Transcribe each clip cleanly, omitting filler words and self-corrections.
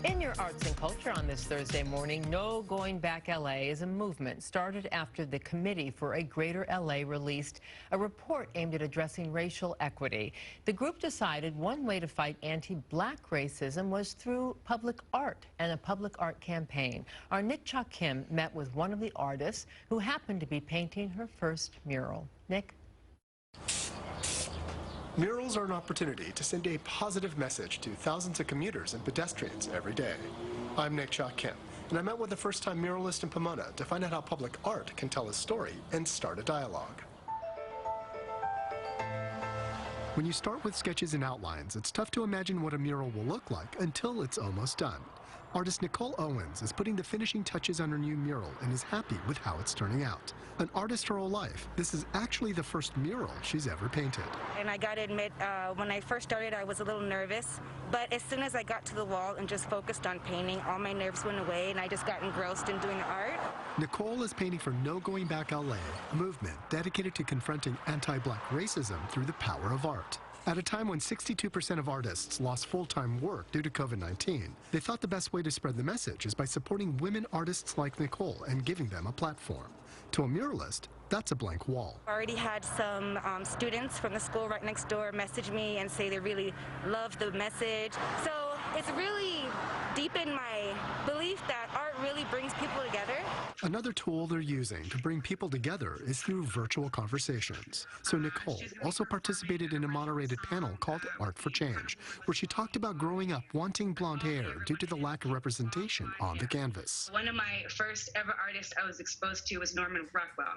In your arts and culture on this Thursday morning, No Going Back LA is a movement started after the Committee for a Greater LA released a report aimed at addressing racial equity. The group decided one way to fight anti-black racism was through public art and a public art campaign. Our Nychole Owens met with one of the artists who happened to be painting her first mural. Nick? Murals are an opportunity to send a positive message to thousands of commuters and pedestrians every day. I'm Nychole Owens, and I met with a first-time muralist in Pomona to find out how public art can tell a story and start a dialogue. When you start with sketches and outlines, it's tough to imagine what a mural will look like until it's almost done. Artist Nychole Owens is putting the finishing touches on her new mural and is happy with how it's turning out. An artist her whole life, this is actually the first mural she's ever painted. And I gotta admit, when I first started, I was a little nervous, but as soon as I got to the wall and just focused on painting, all my nerves went away and I just got engrossed in doing the art. Nychole is painting for No Going Back LA, a movement dedicated to confronting anti-black racism through the power of art. At a time when 62% of artists lost full-time work due to COVID-19, they thought the best way to spread the message is by supporting women artists like Nychole and giving them a platform. To a muralist, that's a blank wall. I already had some students from the school right next door message me and say they really loved the message. So it's really deepened my belief that art really brings people together. Another tool they're using to bring people together is through virtual conversations. So Nychole also participated in a moderated panel called Art for Change, where she talked about growing up wanting blonde hair due to the lack of representation on the canvas. One of my first ever artists I was exposed to was Norman Rockwell.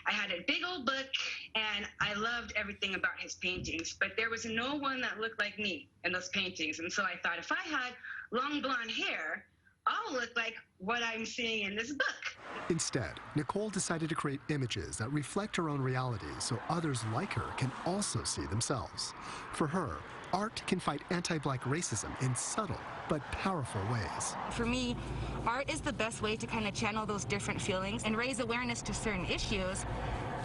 I had a big old book, and I loved everything about his paintings, but there was no one that looked like me in those paintings. And so I thought, if I had long blonde hair, I'll look like what I'm seeing in this book. Instead, Nychole decided to create images that reflect her own reality so others like her can also see themselves. For her, art can fight anti-black racism in subtle but powerful ways. For me, art is the best way to kind of channel those different feelings and raise awareness to certain issues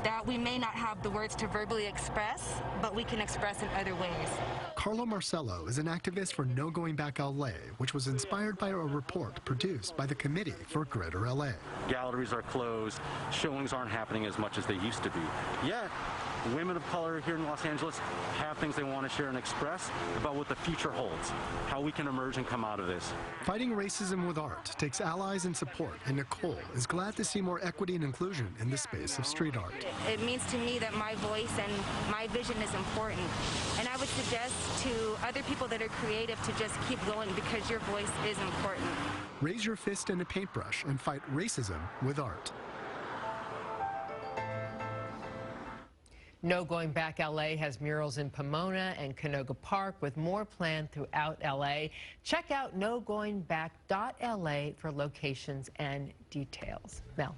that we may not have the words to verbally express, but we can express in other ways. Carlo Marcello is an activist for No Going Back LA, which was inspired by a report produced by the Committee for Greater LA. Galleries are closed, showings aren't happening as much as they used to be. Yet, women of color here in Los Angeles have things they want to share and express about what the future holds, how we can emerge and come out of this. Fighting racism with art takes allies and support, and Nychole is glad to see more equity and inclusion in the space of street art. It means to me that my voice and my vision is important, and I would suggest to other people that are creative to just keep going because your voice is important. Raise your fist and a paintbrush and fight racism with art. No Going Back LA has murals in Pomona and Canoga Park with more planned throughout LA. Check out nogoingback.la for locations and details. Mel.